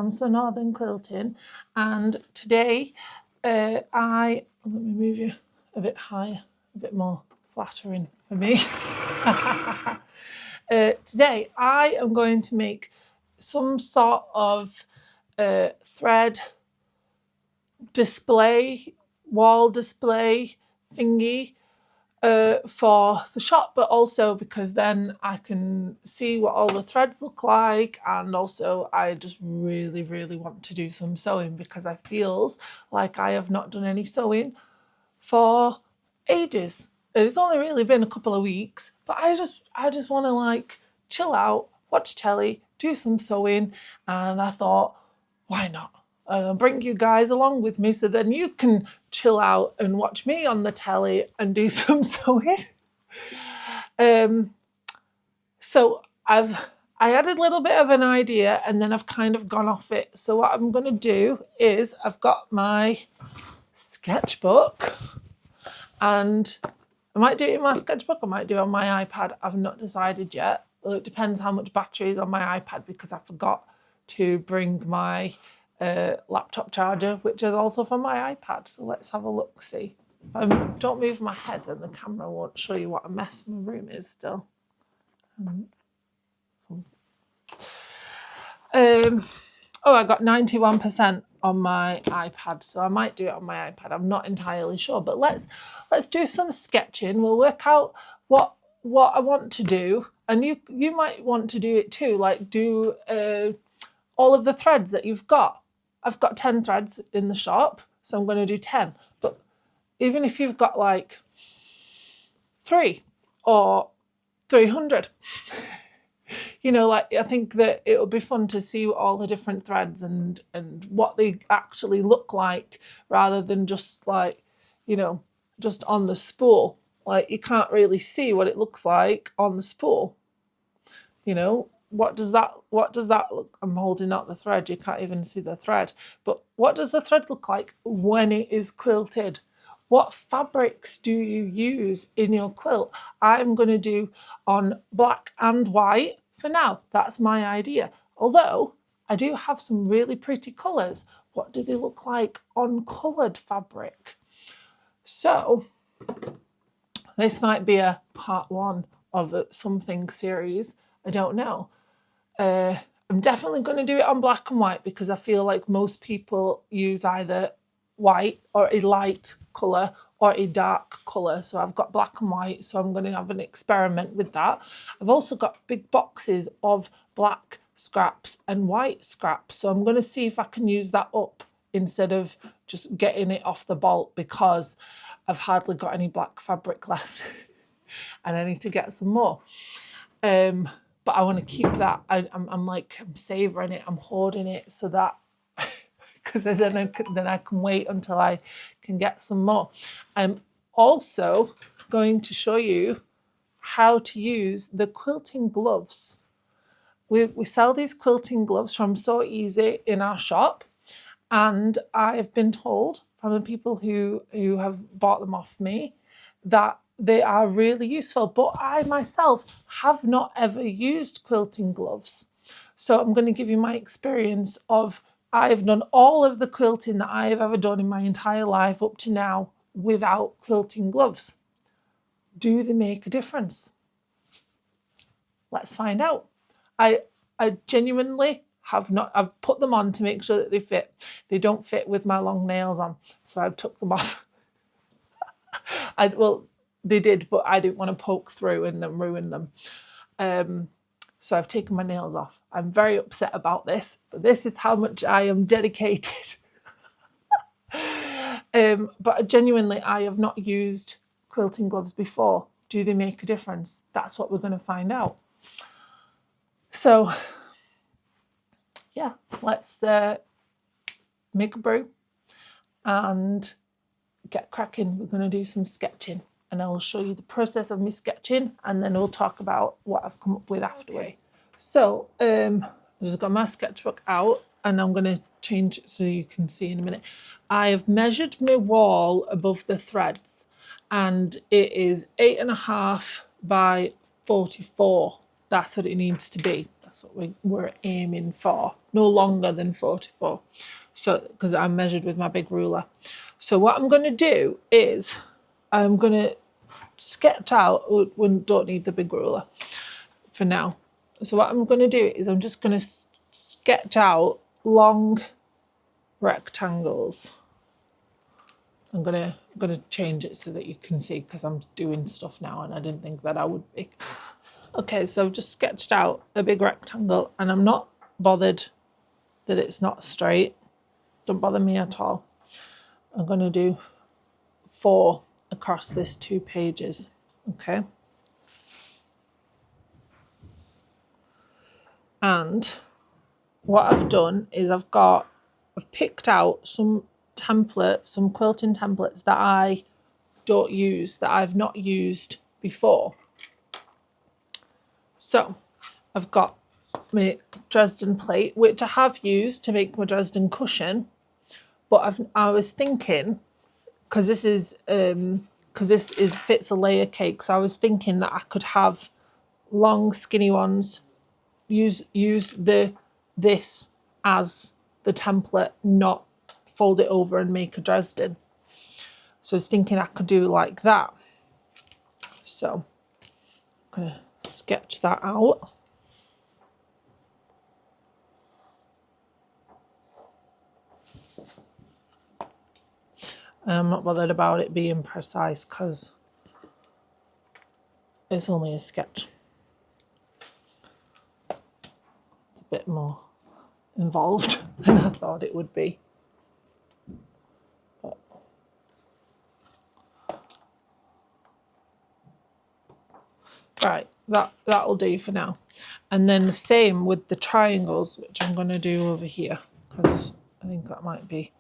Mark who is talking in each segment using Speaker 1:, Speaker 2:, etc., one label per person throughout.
Speaker 1: from So Northern Quilting, and today let me move you a bit higher, a bit more flattering for me. Today I am going to make some sort of thread display, wall display thingy for the shop, but also because then I can see what all the threads look like, and also I just really want to do some sewing because I feels like I have not done any sewing for ages. It's only really been a couple of weeks, but I just want to like chill out, watch telly, do some sewing, and I thought, why not? And I'll bring you guys along with me so then you can chill out and watch me on the telly and do some sewing. So I had a little bit of an idea and then I've kind of gone off it. So what I'm going to do is I've got my sketchbook, and I might do it in my sketchbook, I might do it on my iPad. I've not decided yet. Well, it depends how much battery is on my iPad because I forgot to bring my laptop charger, which is also for my iPad. So let's have a look, see. If I don't move my head, then the camera won't show you what a mess my room is still. I got 91% on my iPad, so I might do it on my iPad. I'm not entirely sure, but let's do some sketching. We'll work out what I want to do, and you might want to do it too, like do all of the threads that you've got. I've got 10 threads in the shop, so I'm going to do 10. But even if you've got like 3 or 300, you know, like I think that it'll be fun to see all the different threads and what they actually look like, rather than just like, you know, just on the spool. Like you can't really see what it looks like on the spool. You know, what does that look? I'm holding out the thread, you can't even see the thread. But what does the thread look like when it is quilted? What fabrics do you use in your quilt? I'm going to do on black and white for now. That's my idea. Although I do have some really pretty colours. What do they look like on coloured fabric? So this might be a part 1 of a something series. I don't know. I'm definitely going to do it on black and white because I feel like most people use either white or a light colour or a dark colour. So I've got black and white, so I'm going to have an experiment with that. I've also got big boxes of black scraps and white scraps, so I'm going to see if I can use that up instead of just getting it off the bolt, because I've hardly got any black fabric left and I need to get some more. But I want to keep that. I'm savouring it. I'm hoarding it so that because then I can wait until I can get some more. I'm also going to show you how to use the quilting gloves. We sell these quilting gloves from So Easy in our shop, and I've been told from the people who have bought them off me that they are really useful, but I myself have not ever used quilting gloves. So I'm going to give you my experience of, I've done all of the quilting that I have ever done in my entire life up to now without quilting gloves. Do they make a difference? Let's find out. I genuinely have not, I've put them on to make sure that they fit. They don't fit with my long nails on, so I've took them off. Well, they did, but I didn't want to poke through and then ruin them. So I've taken my nails off. I'm very upset about this, but this is how much I am dedicated. But genuinely, I have not used quilting gloves before. Do they make a difference? That's what we're going to find out. So, yeah, let's make a brew and get cracking. We're going to do some sketching, and I will show you the process of me sketching, and then we'll talk about what I've come up with afterwards. Okay. So I've just got my sketchbook out, and I'm going to change it so you can see in a minute. I have measured my wall above the threads, and it is 8.5 by 44. That's what it needs to be. That's what we're aiming for. no longer than 44. So, because I measured with my big ruler. So what I'm going to do is I'm going to sketch out, we don't need the big ruler for now. So what I'm going to do is I'm just going to sketch out long rectangles. I'm gonna change it so that you can see, because I'm doing stuff now and I didn't think that I would be. Okay, so I've just sketched out a big rectangle and I'm not bothered that it's not straight. Don't bother me at all. I'm gonna do 4 across this 2 pages, okay? And what I've done is I've picked out some templates, some quilting templates that I don't use, that I've not used before. So I've got my Dresden plate, which I have used to make my Dresden cushion, but I was thinking, because this is fits a layer cake, so I was thinking that I could have long skinny ones, use this as the template, not fold it over and make a Dresden. So I was thinking I could do like that. So I'm gonna sketch that out. I'm not bothered about it being precise because it's only a sketch. It's a bit more involved than I thought it would be. But right, that'll do for now. And then the same with the triangles, which I'm going to do over here, because I think that might be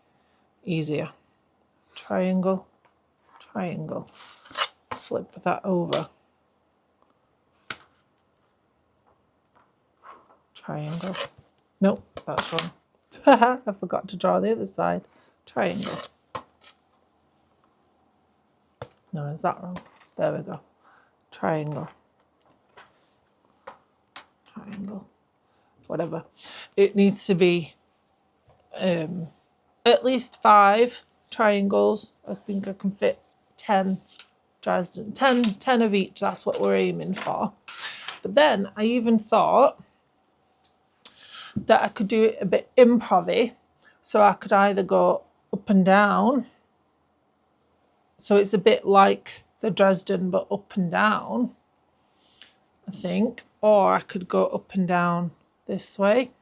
Speaker 1: easier. Triangle, triangle. Flip that over. Triangle. Nope, that's wrong. I forgot to draw the other side. Triangle. No, is that wrong? There we go. Triangle. Triangle. Whatever. It needs to be at least 5 triangles. I think I can fit 10 Dresden. 10 of each, that's what we're aiming for. But then I even thought that I could do it a bit improv-y. So I could either go up and down. So it's a bit like the Dresden, but up and down, I think. Or I could go up and down this way.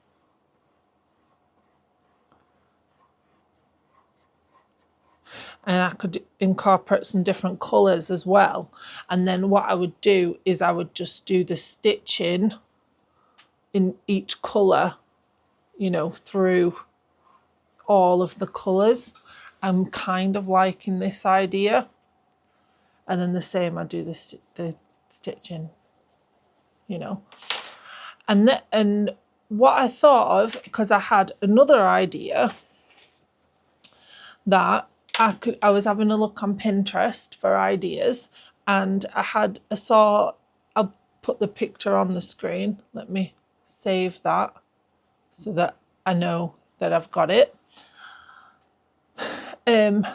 Speaker 1: And I could incorporate some different colours as well. And then what I would do is I would just do the stitching in each colour, you know, through all of the colours. I'm kind of liking this idea. And then the same, I do the stitching, you know. And what I thought of, because I had another idea that I was having a look on Pinterest for ideas, and I'll put the picture on the screen. Let me save that so that I know that I've got it. And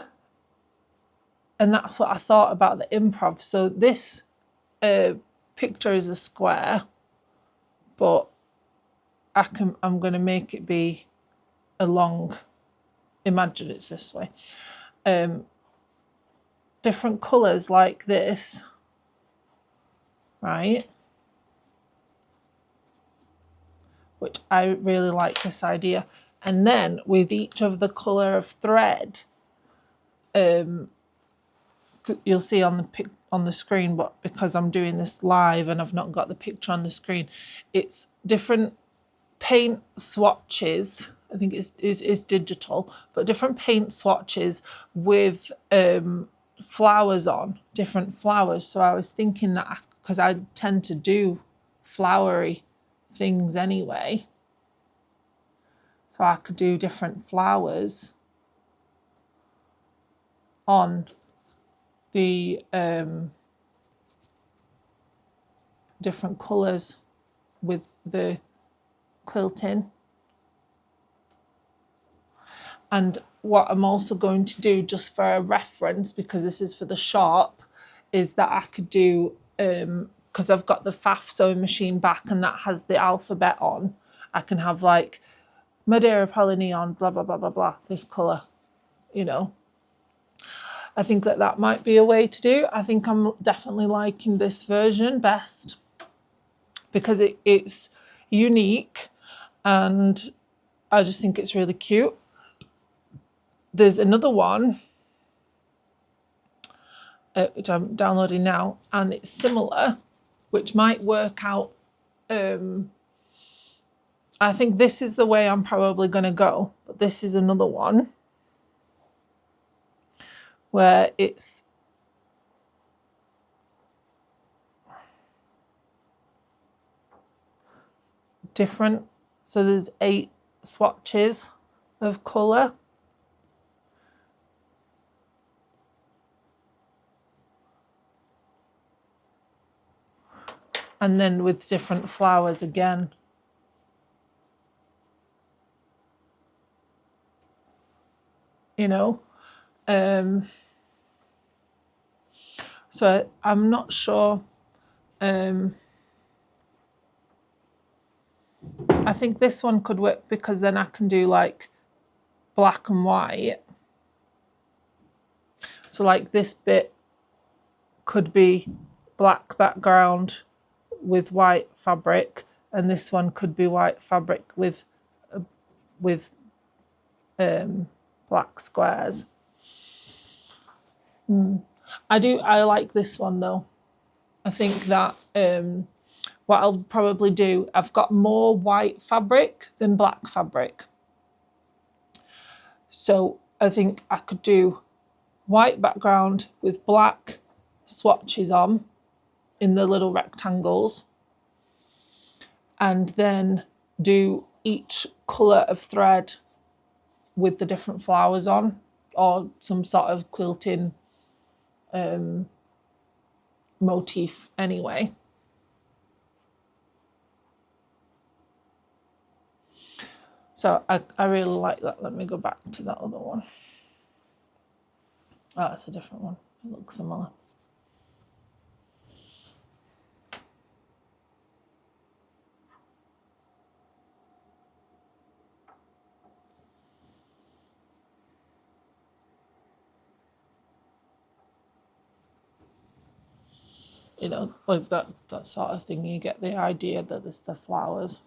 Speaker 1: that's what I thought about the improv. So this picture is a square, but I'm going to make it be a long, imagine it's this way. Different colours like this, right? Which I really like this idea. And then with each of the colour of thread, you'll see on the screen, but because I'm doing this live and I've not got the picture on the screen, it's different paint swatches. I think it's digital, but different paint swatches with flowers on, different flowers. So I was thinking that, because I tend to do flowery things anyway, so I could do different flowers on the different colours with the quilting. And what I'm also going to do, just for a reference, because this is for the shop, is that I could do, because I've got the Pfaff sewing machine back and that has the alphabet on, I can have like Madeira Polyneon, blah, blah, blah, blah, blah, this colour, you know. I think that that might be a way to do. I think I'm definitely liking this version best because it's unique and I just think it's really cute. There's another one which I'm downloading now, and it's similar, which might work out. I think this is the way I'm probably going to go, but this is another one where it's different. So there's 8 swatches of colour. And then with different flowers again. You know, so I'm not sure. I think this one could work because then I can do like black and white. So like this bit could be black background with white fabric, and this one could be white fabric with black squares. I like this one though. I think that what I'll probably do, I've got more white fabric than black fabric. So I think I could do white background with black swatches on in the little rectangles, and then do each colour of thread with the different flowers on, or some sort of quilting motif anyway. So I really like that. Let me go back to that other one. Oh, that's a different one. It looks similar. You know, like that sort of thing. You get the idea that there's the flowers.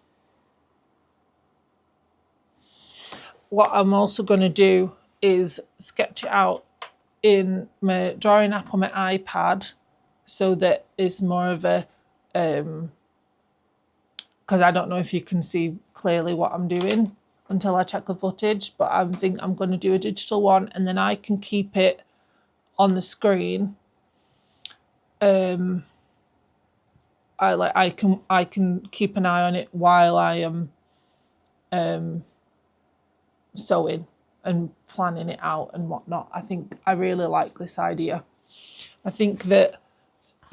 Speaker 1: What I'm also going to do is sketch it out in my drawing app on my iPad, so that it's more of a, because I don't know if you can see clearly what I'm doing until I check the footage, but I think I'm going to do a digital one, and then I can keep it on the screen. I can keep an eye on it while I am sewing and planning it out and whatnot. I think I really like this idea. I think that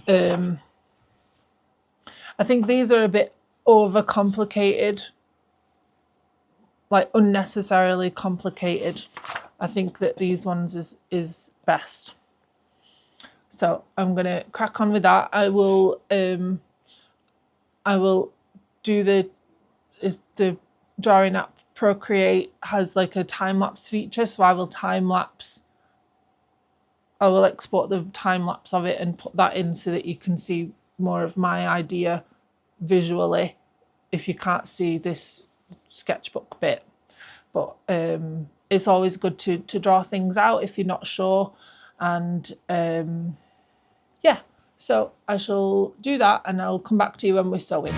Speaker 1: I think these are a bit overcomplicated, like unnecessarily complicated. I think that these ones is best. So I'm gonna crack on with that. I will do the drawing app. Procreate has like a time-lapse feature, so I will export the time-lapse of it and put that in so that you can see more of my idea visually if you can't see this sketchbook bit. But it's always good to draw things out if you're not sure. And yeah, so I shall do that and I'll come back to you when we're sewing.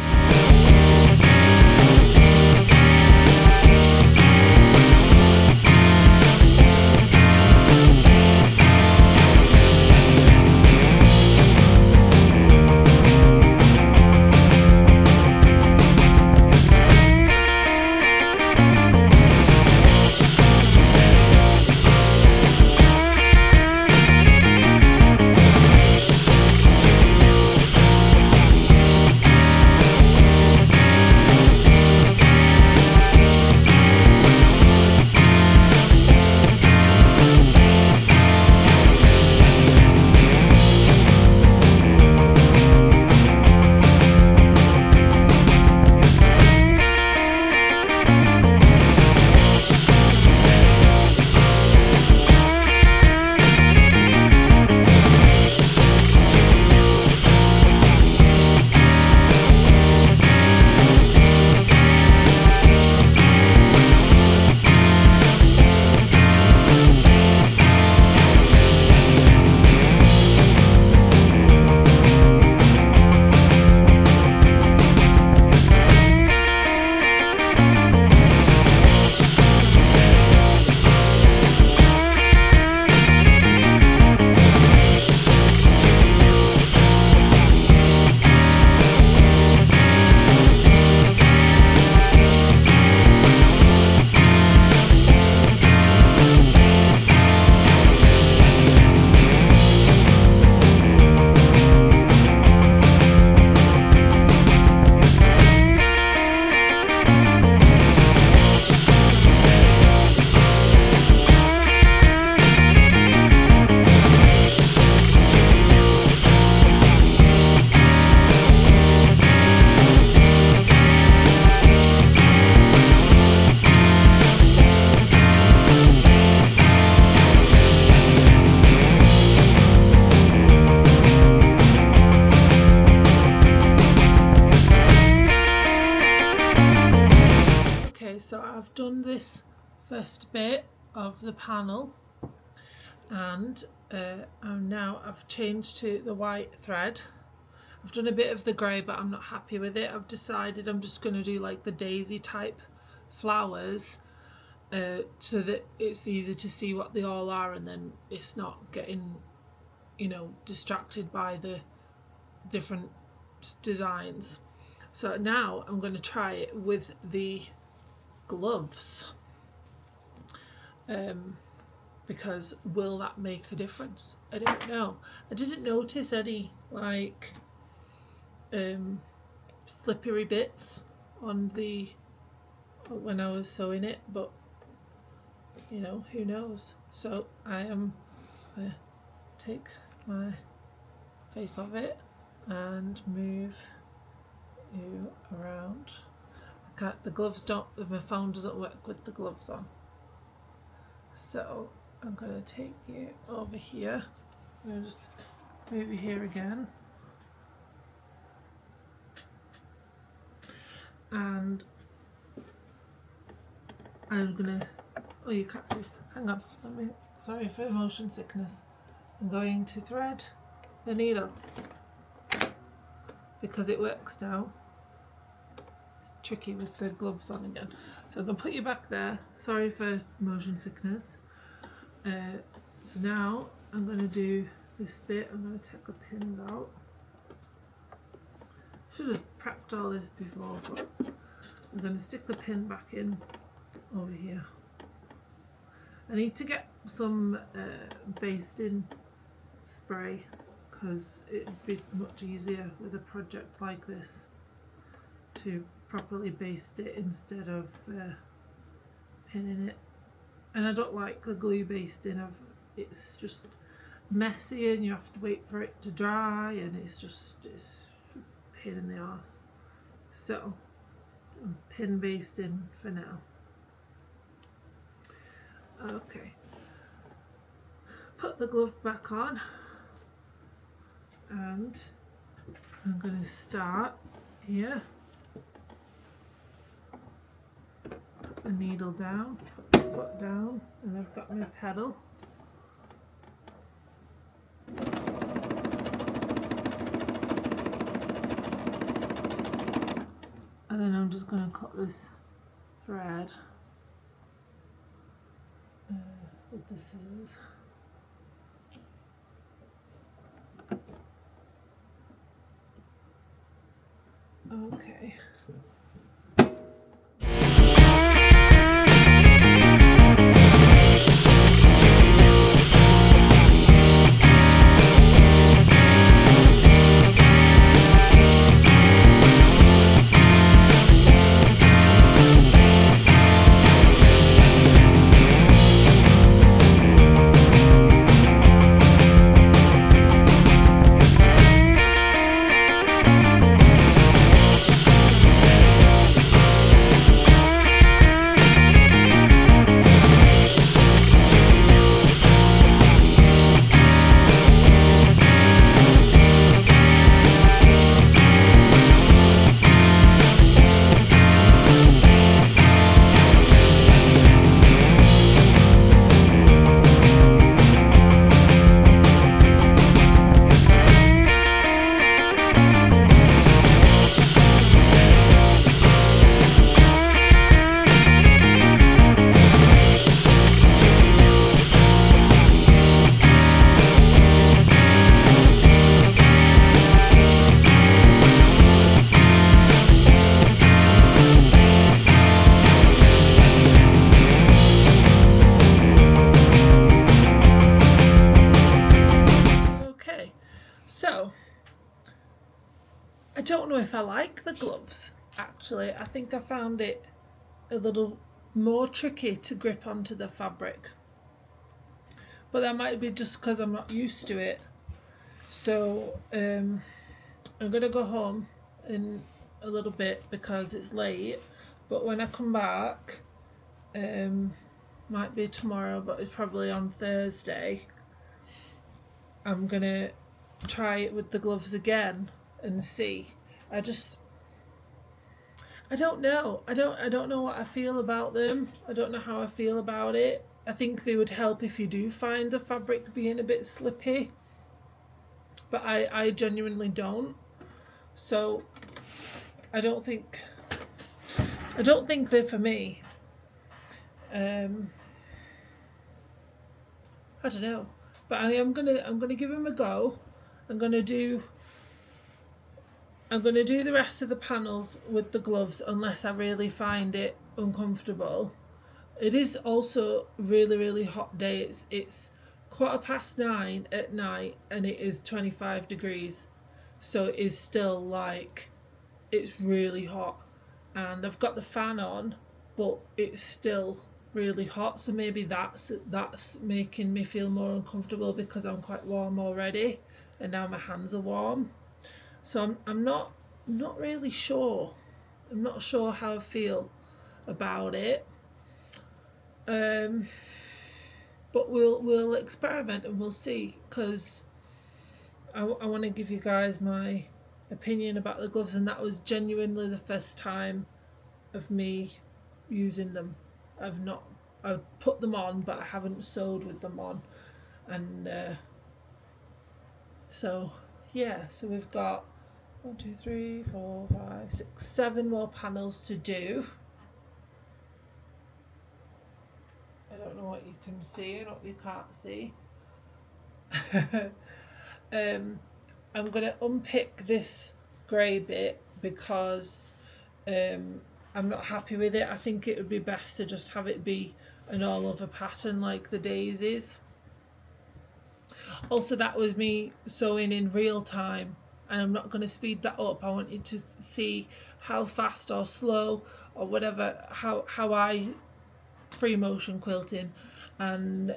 Speaker 1: first bit of the panel, and I've changed to the white thread. I've done a bit of the grey, but I'm not happy with it. I've decided I'm just going to do like the daisy type flowers, so that it's easy to see what they all are, and then it's not getting, you know, distracted by the different designs. So now I'm going to try it with the gloves, because will that make a difference? I don't know. I didn't notice any like slippery bits on the when I was sewing it, but you know, who knows. So I am going to take my face off it and move you around. The gloves don't, my phone doesn't work with the gloves on. So I'm going to take you over here. I'm going to just move you here again. And I'm going to, oh, you can't do, hang on, sorry for motion sickness. I'm going to thread the needle because it works now. It's tricky with the gloves on again. So I'm going to put you back there. Sorry for motion sickness. So now I'm going to do this bit. I'm going to take the pins out. Should have prepped all this before, but I'm going to stick the pin back in over here. I need to get some basting spray because it'd be much easier with a project like this to properly baste it instead of pinning it. And I don't like the glue basting of it's just messy and you have to wait for it to dry, and it's a pain in the arse. So I'm pin basting for now. Okay, put the glove back on, and I'm going to start here. Put the needle down, put the foot down, and I've got my pedal. And then I'm just going to cut this thread with the scissors. Okay. So I don't know if I like the gloves, actually. I think I found it a little more tricky to grip onto the fabric, but that might be just because I'm not used to it. So I'm gonna go home in a little bit because it's late, but when I come back, might be tomorrow, but it's probably on Thursday, I'm gonna try it with the gloves again and see. I don't know. I don't know what I feel about them. I don't know how I feel about it. I think they would help if you do find the fabric being a bit slippy, but I genuinely don't. So I don't think they're for me. I don't know, but I'm gonna give them a go. I'm gonna do the rest of the panels with the gloves unless I really find it uncomfortable. It is also really hot day. It's 9:15 at night and it is 25 degrees, so it is still like, it's really hot, and I've got the fan on, but it's still really hot, so maybe that's making me feel more uncomfortable because I'm quite warm already and now my hands are warm. So I'm not really sure. I'm not sure how I feel about it. But we'll experiment and we'll see, because I want to give you guys my opinion about the gloves, and that was genuinely the first time of me using them. I've put them on, but I haven't sewed with them on, and so yeah. So we've got 1, 2, 3, 4, 5, 6, 7 more panels to do. I don't know what you can see and what you can't see. I'm going to unpick this grey bit because I'm not happy with it. I think it would be best to just have it be an all over pattern like the daisies. Also, that was me sewing in real time, and I'm not going to speed that up. I want you to see how fast or slow or whatever, how I free motion quilting, and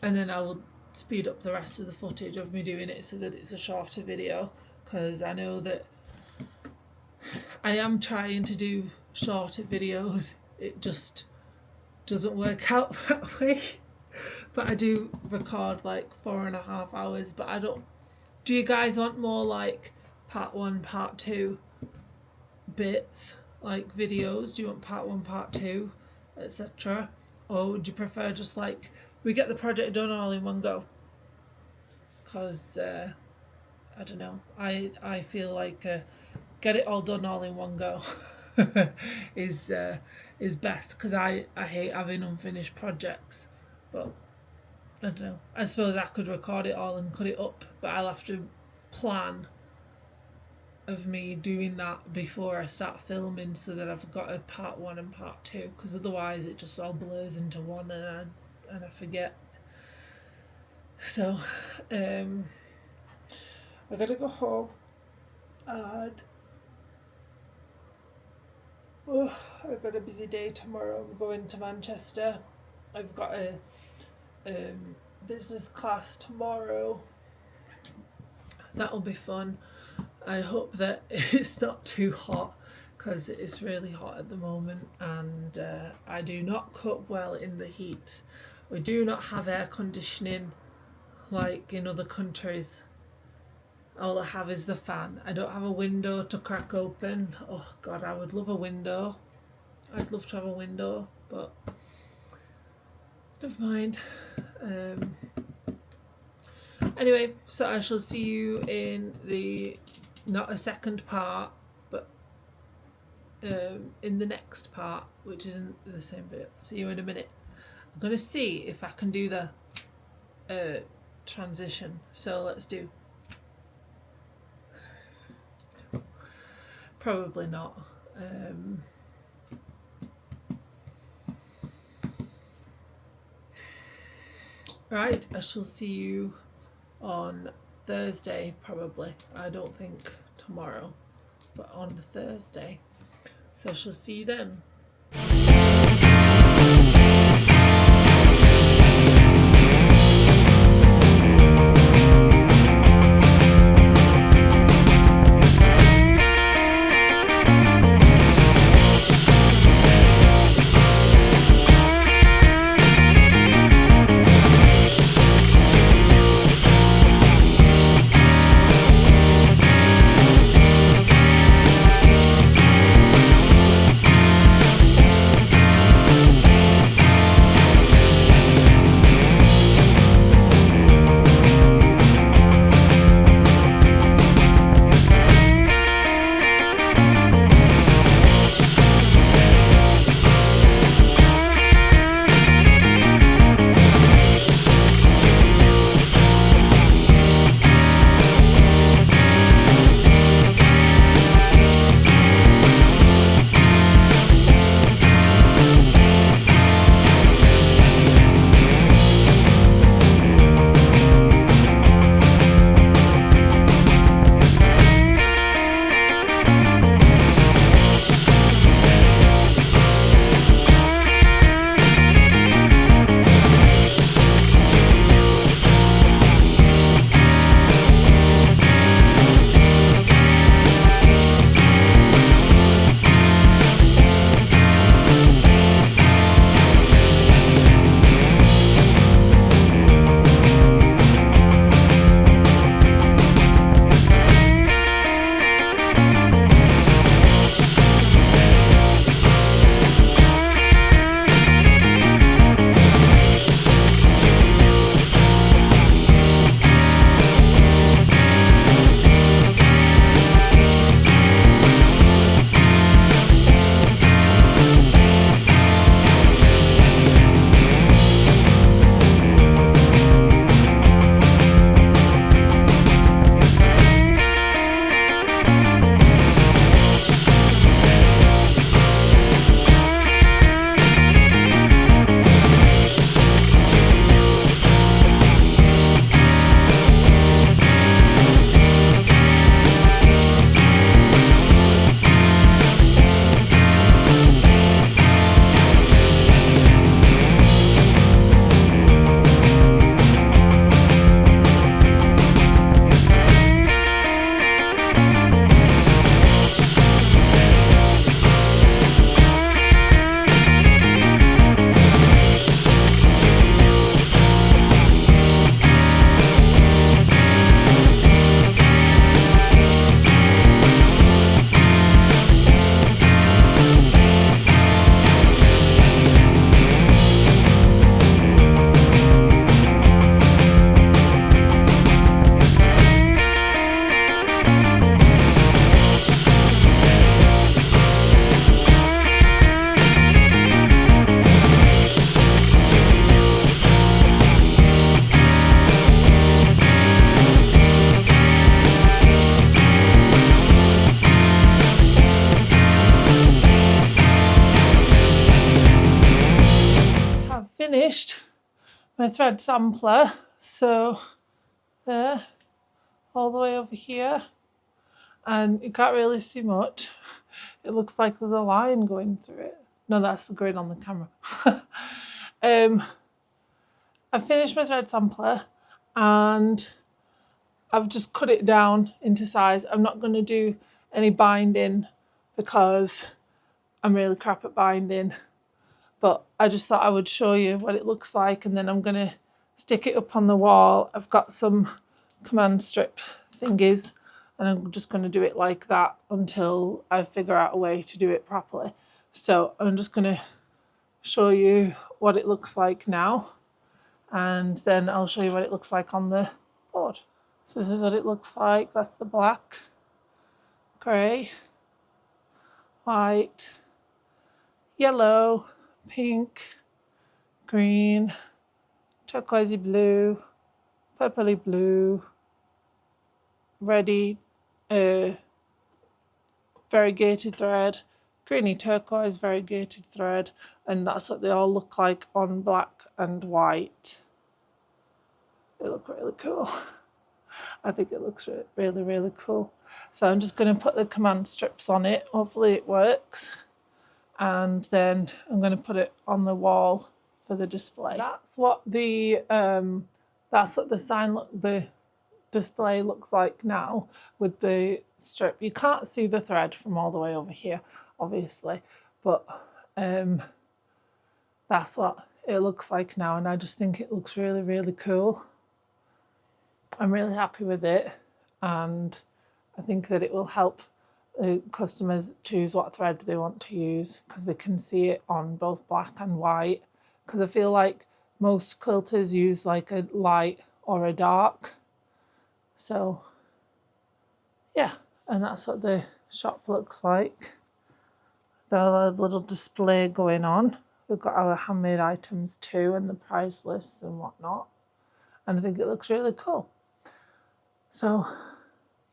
Speaker 1: then I will speed up the rest of the footage of me doing it so that it's a shorter video, because I know that I am trying to do shorter videos. It just doesn't work out that way. But I do record like 4.5 hours, but I don't. Do you guys want more like part 1, part 2 bits, like videos? Do you want part 1, part 2, etc.? Or would you prefer just like we get the project done all in one go? Because I don't know, I feel like get it all done all in one go is best, because I hate having unfinished projects. But I don't know, I suppose I could record it all and cut it up, but I'll have to plan of me doing that before I start filming, so that I've got a part 1 and part 2, because otherwise it just all blurs into one and I forget. So I gotta go home, and I've got a busy day tomorrow. I'm going to Manchester. I've got a business class tomorrow. That'll be fun. I hope that it's not too hot, because it's really hot at the moment, and I do not cope well in the heat. We do not have air conditioning like in other countries. All I have is the fan. I don't have a window to crack open. Oh God, I would love a window. I'd love to have a window, but never mind. Anyway, so I shall see you in the, not a second part, but in the next part, which isn't the same video. See you in a minute. I'm going to see if I can do the transition. So let's do. Probably not. Right, I shall see you on Thursday, probably. I don't think tomorrow, but on Thursday. So I shall see you then. my thread sampler. So there, all the way over here, and you can't really see much. It looks like there's a line going through it. No, that's the grid on the camera. I've finished my thread sampler and I've just cut it down into size. I'm not going to do any binding because I'm really crap at binding, but I just thought I would show you what it looks like, and then I'm going to stick it up on the wall. I've got some command strip thingies and I'm just going to do it like that until I figure out a way to do it properly. So I'm just going to show you what it looks like now, and then I'll show you what it looks like on the board. So this is what it looks like. That's the black, grey, white, yellow, pink, green, turquoisey blue, purpley blue, reddy, variegated thread, greeny turquoise, variegated thread, and that's what they all look like on black and white. They look really cool. I think it looks really, really cool. So I'm just going to put the command strips on it. Hopefully it works. And then I'm going to put it on the wall for the display. So that's what the display looks like now with the strip. You can't see the thread from all the way over here, obviously, but that's what it looks like now, and I just think it looks really, really cool. I'm really happy with it, and I think that it will help customers choose what thread they want to use because they can see it on both black and white, because I feel like most quilters use like a light or a dark. So yeah, and that's what the shop looks like. There's a little display going on. We've got our handmade items too and the price lists and whatnot, and I think it looks really cool. So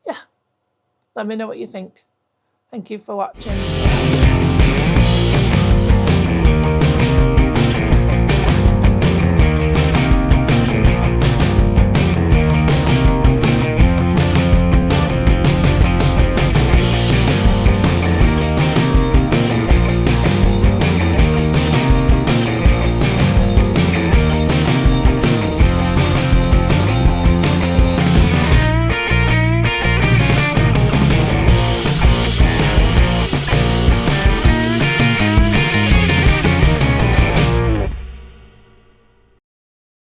Speaker 1: yeah, let me know what you think. Thank you for watching.